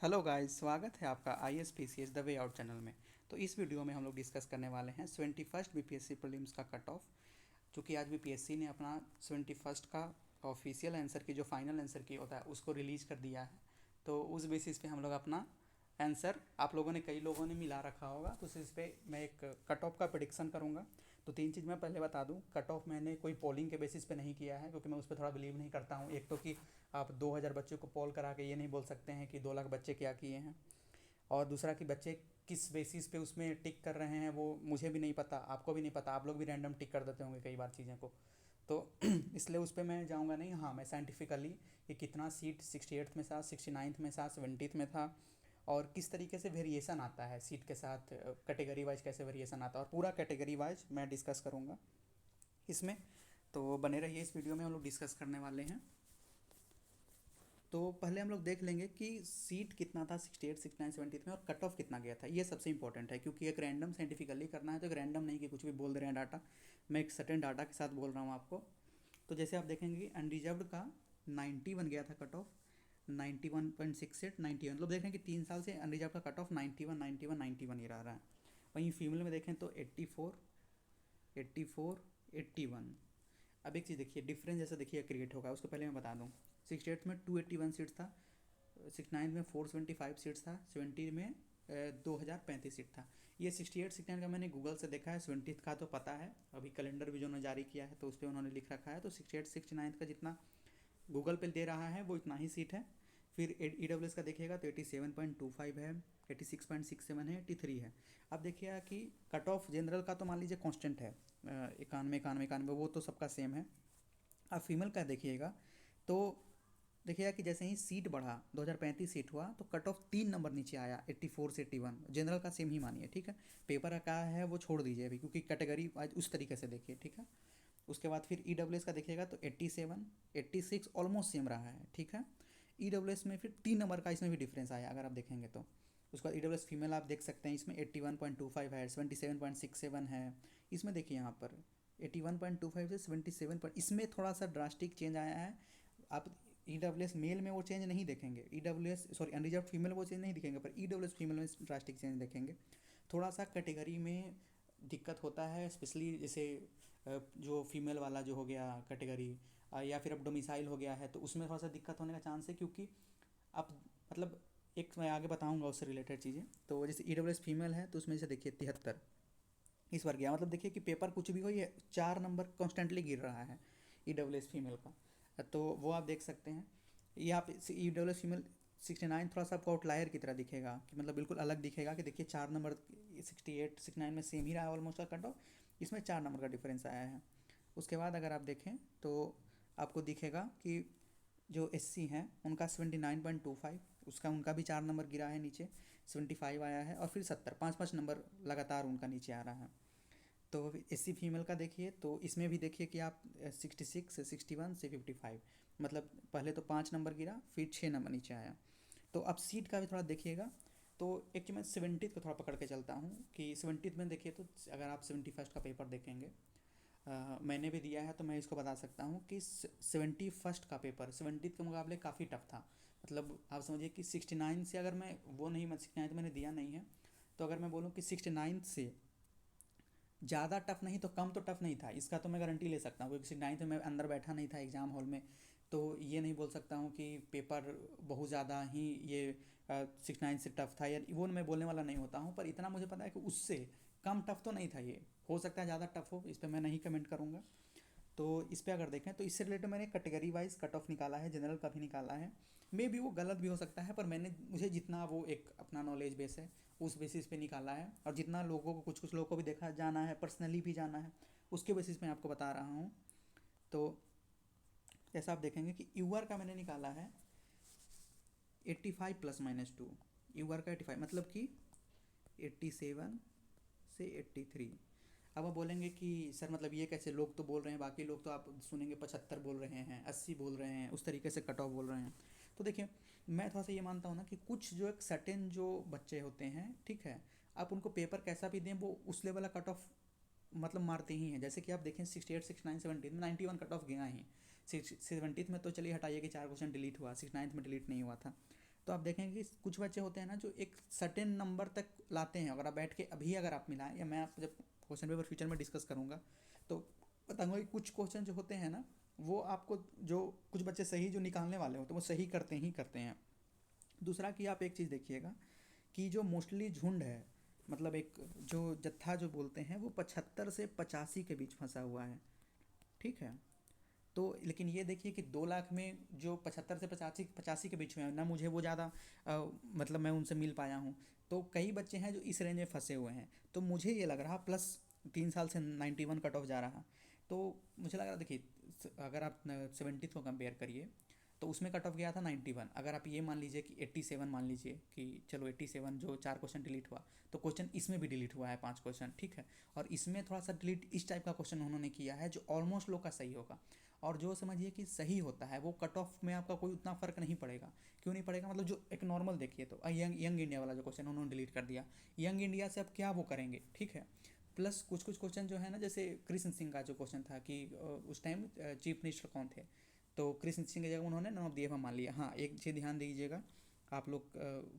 Hello guys, स्वागत है आपका I S P C S the way out channel में। तो इस वीडियो में हम लोग डिस्कस करने वाले हैं 21st बीपीएससी प्रीलिम्स का कट ऑफ। चूँकि आज बीपीएससी ने अपना 21st का ऑफिशियल आंसर की जो फाइनल आंसर की होता है उसको रिलीज़ कर दिया है, तो उस बेसिस पे हम लोग अपना आंसर आप लोगों ने कई लोगों ने मिला रखा होगा, तो इस पे मैं एक कट ऑफ का प्रिडिक्शन करूँगा। तो तीन चीज़ मैं पहले बता दूं, कट ऑफ मैंने कोई पोलिंग के बेसिस पे नहीं किया है क्योंकि मैं उस पर थोड़ा बिलीव नहीं करता हूँ। एक तो कि आप 2000 बच्चों को पोल करा के ये नहीं बोल सकते हैं कि 2 लाख बच्चे क्या किए हैं, और दूसरा कि बच्चे किस बेसिस पे उसमें टिक कर रहे हैं वो मुझे भी नहीं पता, आपको भी नहीं पता, आप लोग भी रैंडम टिक कर देते होंगे कई बार चीज़ें को। तो इसलिए उस पर मैं जाऊंगा नहीं। हाँ, मैं साइंटिफिकली कि कितना सीट 68th में था, 69th में था, 70th में था, और किस तरीके से वेरिएशन आता है सीट के साथ, कैटेगरी वाइज कैसे वेरिएशन आता है, और पूरा कैटेगरी वाइज मैं डिस्कस करूँगा इसमें। तो बने रहिए, इस वीडियो में हम लोग डिस्कस करने वाले हैं। तो पहले हम लोग देख लेंगे कि सीट कितना था 68, 69, 70 में, और कट ऑफ कितना गया था। ये सबसे इंपॉर्टेंट है क्योंकि एक रैंडम साइंटिफिकली करना है, तो एक रैंडम नहीं कि कुछ भी बोल दे रहे हैं डाटा। मैं एक सर्टेन डाटा के साथ बोल रहा हूँ आपको। तो जैसे आप देखेंगे कि अनरिजर्व्ड का 91 गया था कट ऑफ, 91.68, 91, मतलब देख रहे हैं कि 3 साल से अनरिजर्व का कट ऑफ 91, 91, 91 ही रह रहा है। वहीं फीमेल में देखें तो 84, 84, 81। अब एक चीज़ देखिए, डिफरेंस जैसे देखिए क्रिएट होगा, उसको पहले मैं बता दूँ। 68 में 281 सीट्स था, 69 में 475 सीट्स था, 70 में 2035 सीट था। ये 68 69 का मैंने गूगल से देखा है, 70 का तो पता है, अभी कैलेंडर भी जो उन्होंने जारी किया है तो उस पर उन्होंने लिख रखा है। तो 68 69 का जितना गूगल पे दे रहा है वो इतना ही सीट है। फिर ई डब्ल्यू एस का देखिएगा तो 87.25 है, 86.67 है, 83 है। अब देखिएगा कि कट ऑफ जनरल का तो मान लीजिए कांस्टेंट है, 91, 91, 91, वो तो सबका सेम है। अब फीमेल का देखिएगा तो देखिएगा कि जैसे ही सीट बढ़ा, 2035 सीट हुआ, तो कट ऑफ 3 नंबर नीचे आया, 84 से 81। जनरल का सेम ही मानिए, ठीक है। पेपर का है वो छोड़ दीजिए अभी, क्योंकि कैटेगरी उस तरीके से देखिए, ठीक है। उसके बाद फिर ई डब्ल्यू एस का देखिएगा तो 87, 86 ऑलमोस्ट सेम रहा है, ठीक है। ई डब्ल्यू एस में फिर 3 नंबर का इसमें भी डिफरेंस आया अगर आप देखेंगे तो। उसके बाद ई डब्ल्यू एस फीमेल आप देख सकते हैं, इसमें 81.25 है, 77.67 है। इसमें देखिए यहाँ पर 81.25 से 77 पर, इसमें थोड़ा सा ड्रास्टिक चेंज आया है। आप ई डब्ल्यू एस मेल में वो चेंज नहीं देखेंगे, E W S sorry unreserve female वो चेंज नहीं दिखेंगे, पर ई डब्ल्यू एस फीमेल में ड्रास्टिक चेंज देखेंगे। थोड़ा सा कैटेगरी में दिक्कत होता है, स्पेशली जैसे जो फीमेल वाला जो हो गया कैटेगरी, या फिर अब डोमिसाइल हो गया है, तो उसमें थोड़ा सा दिक्कत होने का चांस है। क्योंकि अब मतलब एक मैं आगे बताऊंगा उससे रिलेटेड चीज़ें। तो जैसे ई डब्ल्यू एस फीमेल है तो उसमें से देखिए 73 इस बार गया, मतलब देखिए कि पेपर कुछ भी हो, ये 4 नंबर कॉन्स्टेंटली गिर रहा है ई डब्ल्यू एस फीमेल का, तो वो आप देख सकते हैं। ये आप ई डब्ल्यू एस फीमेल 69 थोड़ा सा आपको आउटलायर की तरह दिखेगा, कि मतलब बिल्कुल अलग दिखेगा कि देखिए 4 नंबर, 68 69 में सेम ही रहा है ऑलमोस्ट का कट ऑफ, इसमें 4 नंबर का डिफरेंस आया है। उसके बाद अगर आप देखें तो आपको दिखेगा कि जो एस सी हैं उनका 79.25, उसका उनका भी 4 नंबर गिरा है नीचे, 75 आया है, और फिर 70, 5 5 नंबर लगातार उनका नीचे आ रहा है। तो एस सी फीमेल का देखिए तो इसमें भी देखिए कि आप 66 से 61 से 55, मतलब पहले तो 5 नंबर गिरा, फिर 6 नंबर नीचे आया। तो अब सीट का भी थोड़ा देखिएगा। तो एक मैं 70th को थोड़ा पकड़ के चलता हूँ कि 70th में देखिए, तो अगर आप 71st का पेपर देखेंगे, मैंने भी दिया है तो मैं इसको बता सकता हूँ कि 71st का पेपर 70th के मुकाबले काफ़ी टफ था। मतलब आप समझिए कि 69 से, अगर मैं वो नहीं, मैं 69 तो मैंने दिया नहीं है, तो अगर मैं बोलूँ कि 69 से ज़्यादा टफ नहीं तो कम तो टफ नहीं था, इसका तो मैं गारंटी ले सकता हूँ, क्योंकि 69 में मैं अंदर बैठा नहीं था एग्ज़ाम हॉल में। तो ये नहीं बोल सकता हूँ कि पेपर बहुत ज़्यादा ही ये 69 से टफ था, या वो मैं बोलने वाला नहीं होता हूँ, पर इतना मुझे पता है कि उससे कम टफ तो नहीं था। ये हो सकता है ज़्यादा टफ हो, इस पर मैं नहीं कमेंट करूँगा। तो इस पर अगर देखें तो इससे रिलेटेड मैंने कैटेगरी वाइज कट ऑफ निकाला है, जनरल का भी निकाला है। मे बी वो गलत भी हो सकता है, पर मैंने मुझे जितना वो एक अपना नॉलेज बेस है उस बेसिस पे निकाला है, और जितना लोगों को, कुछ कुछ लोगों को भी देखा जाना है, पर्सनली भी जाना है, उसके बेसिस पे आपको बता रहा हूँ। तो जैसा आप देखेंगे कि यूआर का मैंने निकाला है 85 ±2। यूआर का 85 मतलब कि 87 से 83। अब आप बोलेंगे कि सर मतलब ये कैसे, लोग तो बोल रहे हैं, बाकी लोग तो आप सुनेंगे 75 बोल रहे हैं, 80 बोल रहे हैं, उस तरीके से कट ऑफ बोल रहे हैं। तो देखिए, मैं थोड़ा सा ये मानता हूँ ना कि कुछ जो एक सर्टेन जो बच्चे होते हैं, ठीक है, आप उनको पेपर कैसा भी दें वो उस लेवल का कट ऑफ मतलब मारते ही हैं। जैसे कि आप देखें 68, 69, 70 में 91 कट ऑफ गया ही। 70 में तो चलिए हटाइए कि 4 क्वेश्चन डिलीट हुआ, 69 में डिलीट नहीं हुआ था। तो आप देखेंगे कि कुछ बच्चे होते हैं ना जो एक सर्टेन नंबर तक लाते हैं, अगर आप बैठ के अभी अगर आप मिलाएं, या मैं आप जब क्वेश्चन पेपर फ्यूचर में डिस्कस करूँगा तो बताऊँगा कि कुछ क्वेश्चन जो होते हैं ना वो आपको, जो कुछ बच्चे सही जो निकालने वाले होते हैं वो सही करते ही करते हैं। दूसरा कि आप एक चीज़ देखिएगा कि जो मोस्टली झुंड है, मतलब एक जो जत्था जो बोलते हैं, वो 75 से 85 के बीच फंसा हुआ है, ठीक है। तो लेकिन ये देखिए कि 2 लाख में जो 75 से 85 के बीच में है ना, मुझे वो ज़्यादा मतलब मैं उनसे मिल पाया हूँ। तो कई बच्चे हैं जो इस रेंज में फंसे हुए हैं, तो मुझे ये लग रहा प्लस 3 साल से 91 कट ऑफ जा रहा। तो मुझे लग रहा, देखिए अगर आप 70 को कंपेयर करिए तो उसमें कट ऑफ गया था 91। अगर आप ये मान लीजिए कि 87 मान लीजिए कि चलो 87, जो 4 क्वेश्चन डिलीट हुआ, तो क्वेश्चन इसमें भी डिलीट हुआ है 5 क्वेश्चन, ठीक है। और इसमें थोड़ा सा डिलीट इस टाइप का क्वेश्चन उन्होंने किया है जो ऑलमोस्ट लोग का सही होगा, और जो समझिए कि सही होता है वो कट ऑफ में आपका कोई उतना फ़र्क नहीं पड़ेगा। क्यों नहीं पड़ेगा, मतलब जो एक नॉर्मल देखिए तो यंग इंडिया वाला जो क्वेश्चन उन्होंने डिलीट कर दिया, यंग इंडिया से अब क्या वो करेंगे, ठीक है। प्लस कुछ कुछ क्वेश्चन जो है ना, जैसे कृष्ण सिंह का जो क्वेश्चन था कि उस टाइम चीफ मिनिस्टर कौन थे, तो कृष्ण सिंह की जगह उन्होंने नवदीप मान लिया। हाँ, एक चीज़ ध्यान दीजिएगा आप लोग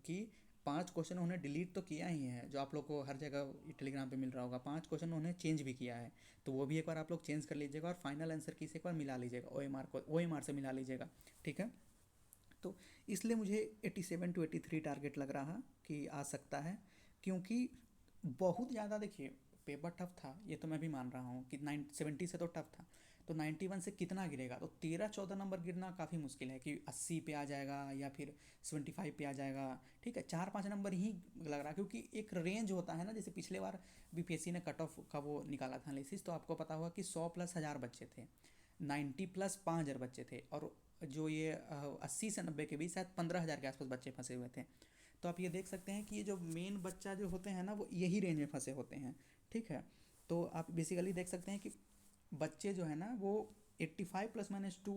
कि 5 क्वेश्चन उन्होंने डिलीट तो किया ही है, जो आप लोग को हर जगह टेलीग्राम पे मिल रहा होगा, 5 क्वेश्चन उन्होंने चेंज भी किया है। तो वो भी एक बार आप लोग चेंज कर लीजिएगा, और फाइनल आंसर की से एक बार मिला लीजिएगा, OMR को OMR से मिला लीजिएगा, ठीक है। तो इसलिए मुझे 87 to 83 टारगेट लग रहा कि आ सकता है, क्योंकि बहुत ज़्यादा देखिए पेपर टफ था, ये तो मैं भी मान रहा हूँ कि 70 से तो टफ था, तो 91 से कितना गिरेगा, तो 13-14 नंबर गिरना काफ़ी मुश्किल है कि 80 पे आ जाएगा या फिर 75 पे आ जाएगा, ठीक है। 4-5 नंबर ही लग रहा, क्योंकि एक रेंज होता है ना, जैसे पिछले बार बीपीएससी ने कट ऑफ का वो निकाला था एनालिसिस, तो आपको पता होगा कि 100 प्लस 1000 बच्चे थे, 90 प्लस 5000 बच्चे थे, और जो ये 80 से 90 के बीच शायद 15,000 के आसपास बच्चे फंसे हुए थे। तो आप ये देख सकते हैं कि ये जो मेन बच्चा जो होते हैं ना वो यही रेंज में फंसे होते हैं, ठीक है। तो आप बेसिकली देख सकते हैं कि बच्चे जो है ना वो 85 प्लस माइनस 2,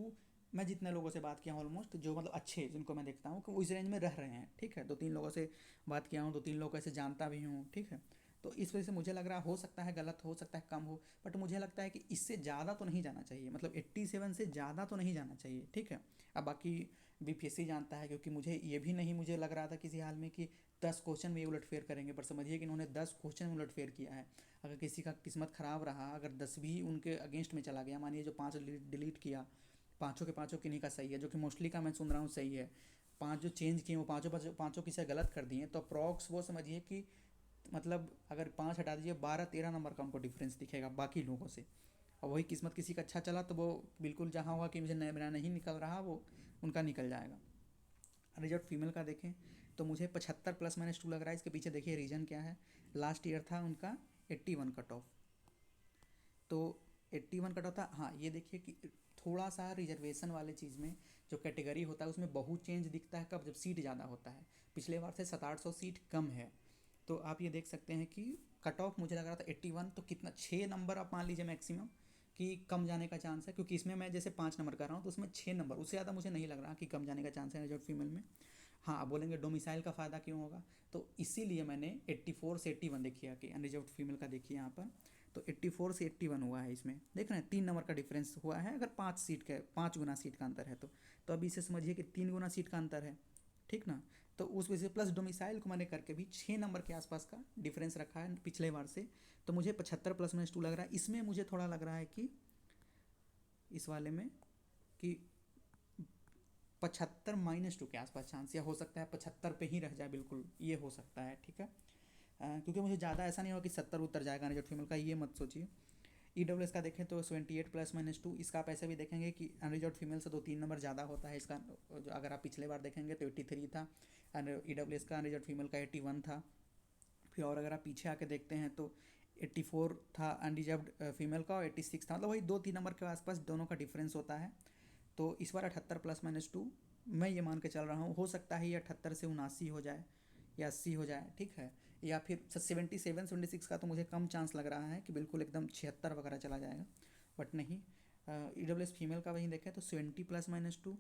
मैं जितने लोगों से बात किया हूँ ऑलमोस्ट, जो मतलब अच्छे जिनको मैं देखता हूँ कि वो इस रेंज में रह रहे हैं, ठीक है। 2-3 लोगों से बात किया हूँ, 2-3 लोगों से जानता भी हूँ, ठीक है। तो इस वजह से मुझे लग रहा हो सकता है गलत, हो सकता है कम हो, बट मुझे लगता है कि इससे ज़्यादा तो नहीं जाना चाहिए, मतलब 87 से ज़्यादा तो नहीं जाना चाहिए, ठीक है। अब बाकी बीपीएससी जानता है, क्योंकि मुझे ये भी नहीं मुझे लग रहा था किसी हाल में कि 10 क्वेश्चन में उलटफेर करेंगे, पर समझिए कि इन्होंने 10 क्वेश्चन में उलटफेर किया है। अगर किसी का किस्मत ख़राब रहा, अगर 10 भी उनके अगेंस्ट में चला गया, मानिए जो 5 डिलीट किया, पाँचों के पाँचों किन्हीं का सही है, जो कि मोस्टली का मैं सुन रहा हूँ सही है, 5 जो चेंज किए वो पाँचों पाँचों पाँचों किसी गलत कर दिए, तो अप्रॉक्स वो समझिए कि मतलब अगर 5 हटा दीजिए 12-13 नंबर का उनको डिफरेंस दिखेगा बाकी लोगों से। और वही किस्मत किसी का अच्छा चला तो वो बिल्कुल जहाँ हुआ कि मुझे मेरा नहीं निकल रहा, वो उनका निकल जाएगा। रिजल्ट फीमेल का देखें तो मुझे 75 प्लस माइनस 2 लग रहा है। इसके पीछे देखिए रीज़न क्या है, लास्ट ईयर था उनका 81 कट ऑफ, तो 81 कट ऑफ था। हाँ, ये देखिए कि थोड़ा सा रिजर्वेशन वाले चीज़ में जो कैटेगरी होता है उसमें बहुत चेंज दिखता है कब, जब सीट ज़्यादा होता है। पिछले बार से 700-800 सीट कम है, तो आप ये देख सकते हैं कि कट ऑफ मुझे लग रहा था 81, तो कितना 6 नंबर आप मान लीजिए मैक्सिमम कि कम जाने का चांस है, क्योंकि इसमें मैं जैसे 5 नंबर कर रहा हूँ तो उसमें 6 नंबर, उससे ज़्यादा मुझे नहीं लग रहा कि कम जाने का चांस है रिजल्ट फीमेल में। हाँ, आप बोलेंगे डोमिसाइल का फ़ायदा क्यों होगा, तो इसीलिए मैंने 84 से 81 देखिए कि अनरिजर्व्ड फीमेल का देखिए यहाँ पर, तो 84 से 81 हुआ है इसमें, देख रहे हैं 3 नंबर का डिफरेंस हुआ है, अगर 5 सीट का 5 गुना सीट का अंतर है तो अभी इसे समझिए कि 3 गुना सीट का अंतर है, ठीक ना। तो उस वजह से प्लस डोमिसाइल को मैंने करके भी 6 नंबर के आसपास का डिफरेंस रखा है पिछले बार से, तो मुझे 75 प्लस माइनस 2 लग रहा है। इसमें मुझे थोड़ा लग रहा है कि इस वाले में कि 75-2 के आसपास चांस, या हो सकता है 75 पे ही रह जाए, बिल्कुल ये हो सकता है, ठीक है। क्योंकि मुझे ज़्यादा ऐसा नहीं होगा कि 70 उतर जाएगा रिजल्ट फीमेल का, ये मत सोचिए। EWS का देखें तो 78 प्लस माइनस 2, इसका आप ऐसे भी देखेंगे कि अनरिजर्व्ड फीमेल से 2-3 नंबर ज़्यादा होता है इसका, जो अगर आप पिछले बार देखेंगे तो 83 था, EWS का अनरिजर्व्ड फीमेल का 81 था। फिर और अगर आप पीछे आके देखते हैं तो 84 था अनरिजर्व्ड फीमेल का, और 86 था, मतलब वही 2-3 नंबर के आसपास दोनों का डिफरेंस होता है। तो इस बार 78 प्लस माइनस 2 मैं ये मान के चल रहा हूँ, हो सकता है ये 78 से 79 हो जाए या 80 हो जाए, ठीक है। या फिर 77-76 का तो मुझे कम चांस लग रहा है कि बिल्कुल एकदम 76 वगैरह चला जाएगा, बट नहीं। EWS फीमेल का वहीं देखें तो 70 प्लस माइनस 2,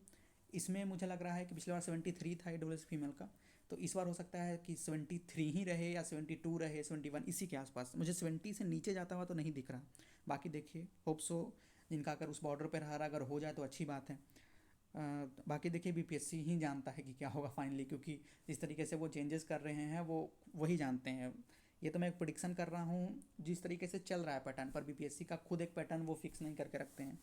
इसमें मुझे लग रहा है कि पिछले बार 73 था EWS फीमेल का, तो इस बार हो सकता है कि 73 ही रहे या 72 रहे, 71 इसी के आसपास। मुझे 70 से नीचे जाता हुआ तो नहीं दिख रहा, बाकी देखिए होप सो जिनका अगर उस बॉर्डर पर रहा अगर हो जाए तो अच्छी बात है। बाकी देखिए बीपीएससी ही जानता है कि क्या होगा फाइनली, क्योंकि जिस तरीके से वो चेंजेस कर रहे हैं वो वही जानते हैं। ये तो मैं एक प्रिडिक्शन कर रहा हूँ जिस तरीके से चल रहा है पैटर्न, पर बीपीएससी का खुद एक पैटर्न वो फिक्स नहीं करके रखते हैं।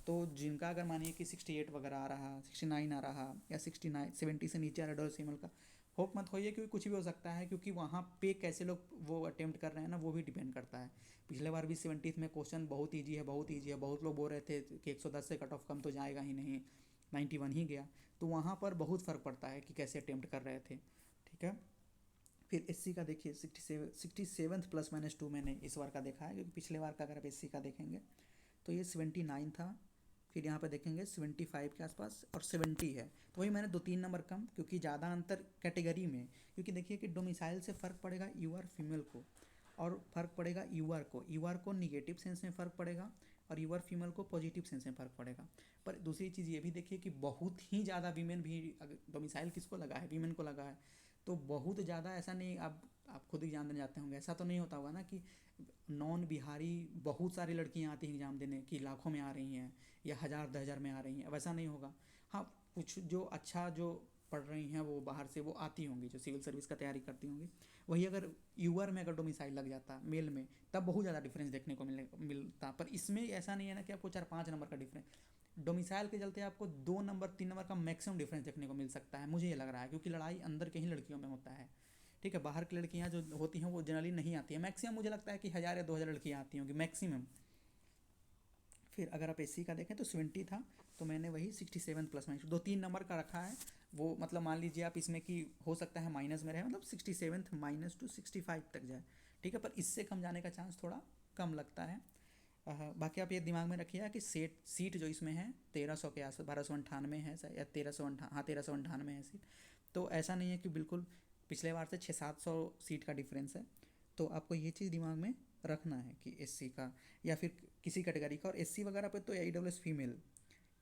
तो जिनका अगर मानिए कि 68 वगैरह आ रहा, 69 आ रहा, या 69 70 से नीचे आ रहा डॉलर का, होप मत होइए, क्योंकि कुछ भी हो सकता है, क्योंकि वहाँ पे कैसे लोग वो अटेम्प्ट कर रहे हैं ना, वो भी डिपेंड करता है। पिछले बार भी 70 में क्वेश्चन बहुत ईजी है, बहुत ईजी है, बहुत लोग बोल रहे थे कि 110 से कट ऑफ कम तो जाएगा ही नहीं, 91 ही गया। तो वहाँ पर बहुत फ़र्क पड़ता है कि कैसे अटेम्प्ट कर रहे थे, ठीक है। फिर एससी का देखिए 67 प्लस माइनस 2 मैंने इस बार का देखा है, क्योंकि पिछले बार का अगर आप एससी का देखेंगे तो ये 79 था। फिर यहाँ पे देखेंगे 75 के आसपास, और 70 है। तो वही मैंने 2-3 नंबर कम, क्योंकि ज़्यादा अंतर कैटेगरी में, क्योंकि देखिए कि डोमिसाइल से फ़र्क पड़ेगा यूआर फीमेल को, और फ़र्क पड़ेगा यूआर को निगेटिव सेंस में फ़र्क पड़ेगा, और यूआर फीमेल को पॉजिटिव सेंस में फ़र्क पड़ेगा। पर दूसरी चीज़ ये भी देखिए कि बहुत ही ज़्यादा वीमेन भी, अगर डोमिसाइल किसको लगा है, वीमेन को लगा है, तो बहुत ज़्यादा ऐसा नहीं, आप खुद एग्जाम देने जाते होंगे, ऐसा तो नहीं होता होगा ना कि नॉन बिहारी बहुत सारी लड़कियां आती हैं एग्ज़ाम देने की, लाखों में आ रही हैं या 1000-10,000 में आ रही हैं, वैसा नहीं होगा। हाँ, कुछ जो अच्छा जो पढ़ रही हैं वो बाहर से वो आती होंगी, जो सिविल सर्विस का तैयारी करती होंगी। वही अगर यूआर में अगर डोमिसाइल लग जाता मेल में, तब बहुत ज़्यादा डिफरेंस देखने को मिलता। पर इसमें ऐसा नहीं है ना कि आपको 4-5 नंबर का डिफरेंस, डोमिसाइल के चलते आपको 2 नंबर 3 नंबर का मैक्सिमम डिफरेंस देखने को मिल सकता है, मुझे ये लग रहा है, क्योंकि लड़ाई अंदर के ही लड़कियों में होता है, ठीक है। बाहर की लड़कियां जो होती हैं वो जनरली नहीं आती हैं, मैक्सिमम मुझे लगता है कि 1000 या 2000 लड़कियां आती होंगी मैक्सिमम। फिर अगर आप एससी का देखें तो 70 था, तो मैंने वही 67 प्लस माइनस 2-3 नंबर का रखा है। वो मतलब मान लीजिए आप इसमें कि हो सकता है माइनस में रहे, मतलब 67 माइनस टू 65 तक जाए, ठीक है। पर इससे कम जाने का चांस थोड़ा कम लगता है। बाकी आप ये दिमाग में रखिएगा कि सीट जो इसमें है 1300 के आस 1298 है, या 1398 है सीट। तो ऐसा नहीं है कि बिल्कुल पिछले बार से 600-700 सीट का डिफरेंस है। तो आपको ये चीज़ दिमाग में रखना है कि एससी का या फिर किसी कैटेगरी का, और एससी वगैरह पे तो EWS female,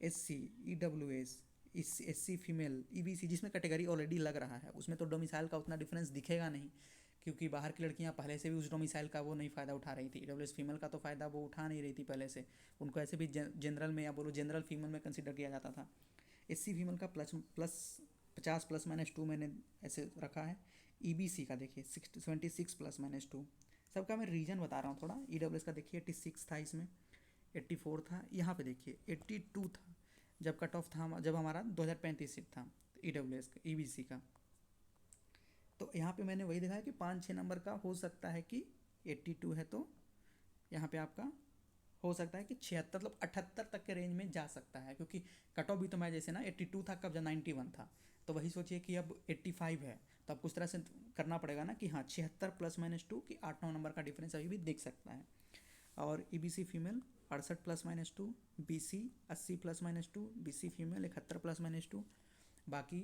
SC, EWS, SC female, EBC, जिसमें कैटेगरी ऑलरेडी लग रहा है उसमें तो डोमिसाइल का उतना डिफरेंस दिखेगा नहीं, क्योंकि बाहर की लड़कियां पहले से भी उस डोमिसाइल का वो नहीं फ़ायदा उठा रही थी। ईडब्ल्यूएस फीमेल का तो फ़ायदा वो उठा नहीं रही थी पहले से, उनको ऐसे भी जनरल में या बोलो जनरल फीमेल में कंसिडर किया जाता था। एससी फीमेल का प्लस प्लस 50 प्लस माइनस 2 मैंने ऐसे रखा है। ईबीसी का देखिए 76 प्लस माइनस 2। सबका मैं रीजन बता रहा हूँ थोड़ा। ईडब्ल्यूएस का देखिए 86 था, इसमें 84 था, यहाँ पे देखिए 82 था जब कट ऑफ था, जब हमारा 2035 सीट था ईडब्ल्यूएस का, ईबीसी का। तो यहाँ पे मैंने वही देखा है कि 5-6 नंबर का हो सकता है कि 82 है, तो यहाँ पे आपका हो सकता है कि 76 मतलब 78 तक के रेंज में जा सकता है, क्योंकि कट ऑफ भी तो मैं जैसे ना 82 था, कब जब 91 था, तो वही सोचिए कि अब 85 है, तो अब कुछ तरह से करना पड़ेगा ना कि हाँ 76 प्लस माइनस 2 कि 8-9 नंबर का डिफरेंस अभी भी दिख सकता है। और EBC female 68 plus minus 2, BC 80 plus minus 2, BC female 71 plus minus 2। बाकी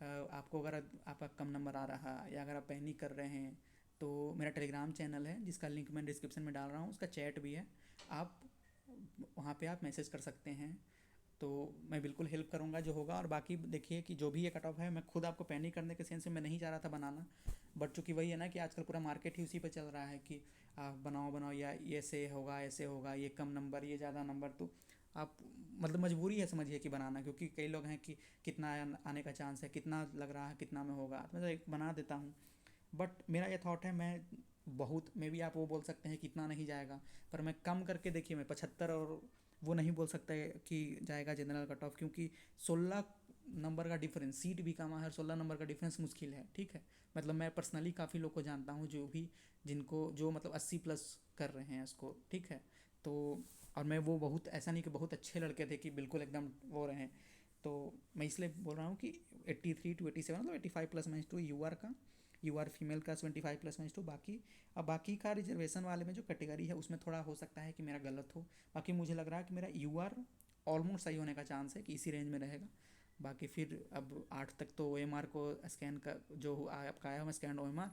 आपको अगर आपका कम नंबर आ रहा या अगर आप पैनिक कर रहे हैं, तो मेरा टेलीग्राम चैनल है जिसका लिंक मैं डिस्क्रिप्शन में डाल रहा हूँ, उसका चैट भी है, आप वहाँ पे आप मैसेज कर सकते हैं, तो मैं बिल्कुल हेल्प करूँगा जो होगा। और बाकी देखिए कि जो भी ये कट ऑफ है, मैं खुद आपको पैनिक करने के सेंस में मैं नहीं चाह रहा था बनाना, बट चूँकि वही है ना कि आजकल पूरा मार्केट ही उसी पे चल रहा है कि आप बनाओ बनाओ, या ऐसे होगा ऐसे होगा, ये कम नंबर ये ज़्यादा नंबर, तो आप मतलब मजबूरी है समझिए कि बनाना, क्योंकि कई लोग हैं कि कितना आने का चांस है, कितना लग रहा है, कितना में होगा, तो मैं तो एक बना देता हूँ। बट मेरा ये थॉट है, मैं बहुत मे भी आप वो बोल सकते हैं कि इतना नहीं जाएगा, पर मैं कम करके देखिए मैं 75 और वो नहीं बोल सकता कि जाएगा जनरल कट ऑफ, क्योंकि 16 नंबर का डिफरेंस, सीट भी कम है और 16 नंबर का डिफरेंस मुश्किल है, ठीक है। मतलब मैं पर्सनली काफ़ी लोग को जानता हूँ जो भी, जिनको जो मतलब 80 प्लस कर रहे हैं इसको, ठीक है। तो और मैं वो बहुत ऐसा नहीं कि बहुत अच्छे लड़के थे कि बिल्कुल एकदम वो रहे, तो मैं इसलिए बोल रहा हूँ कि 83 to 87 मतलब 85 प्लस माइनस 2 यूआर का, यूआर फीमेल का 75 प्लस माइनस 2। बाकी अब बाकी का रिजर्वेशन वाले में जो कैटेगरी है उसमें थोड़ा हो सकता है कि मेरा गलत हो, बाकी मुझे लग रहा है कि मेरा यूआर ऑलमोस्ट सही होने का चांस है कि इसी रेंज में रहेगा। बाकी फिर अब 8 तक तो OMR को स्कैन का जो आपका आया हुआ स्कैन OMR,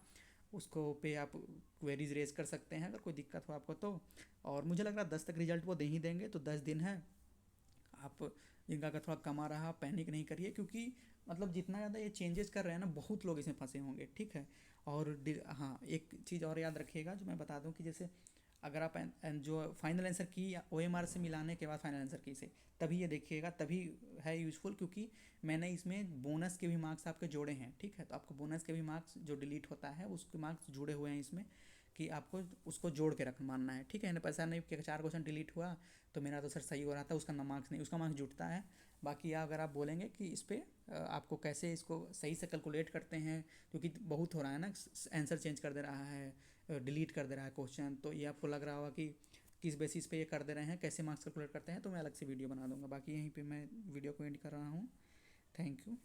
उसको पे आप क्वेरीज रेज कर सकते हैं अगर कोई दिक्कत हो आपको तो। और मुझे लग रहा है 10 तक रिजल्ट वो दे ही देंगे, तो 10 दिन है। आप जिनका अगर थोड़ा कम आ रहा पैनिक नहीं करिए, क्योंकि मतलब जितना ज़्यादा ये चेंजेस कर रहे हैं ना, बहुत लोग इसमें फंसे होंगे, ठीक है। और हाँ, एक चीज़ और याद रखिएगा जो मैं बता दूं कि जैसे अगर आप जो फाइनल आंसर की या OMR से मिलाने के बाद फाइनल आंसर की से तभी ये देखिएगा, तभी है यूज़फुल, क्योंकि मैंने इसमें बोनस के भी मार्क्स आपके जोड़े हैं। ठीक है, तो आपको बोनस के भी मार्क्स जो डिलीट होता है उसके मार्क्स जुड़े हुए हैं इसमें, कि आपको उसको जोड़ के रख मानना है। ठीक है ना, पैसा नहीं कि 4 क्वेश्चन डिलीट हुआ तो मेरा तो सर सही हो रहा था, उसका ना मार्क्स नहीं, उसका मार्क्स जुटता है। बाकी अगर आप बोलेंगे कि इस पर आपको कैसे इसको सही से कैलकुलेट करते हैं, क्योंकि बहुत हो रहा है ना, आंसर चेंज कर दे रहा है, डिलीट कर दे रहा है क्वेश्चन, तो ये आपको लग रहा होगा कि किस बेसिस पे ये कर दे रहे हैं, कैसे मार्क्स कैलकुलेट करते हैं, तो मैं अलग से वीडियो बना दूंगा। बाकी यहीं पे मैं वीडियो को एंड कर रहा हूँ। Thank you.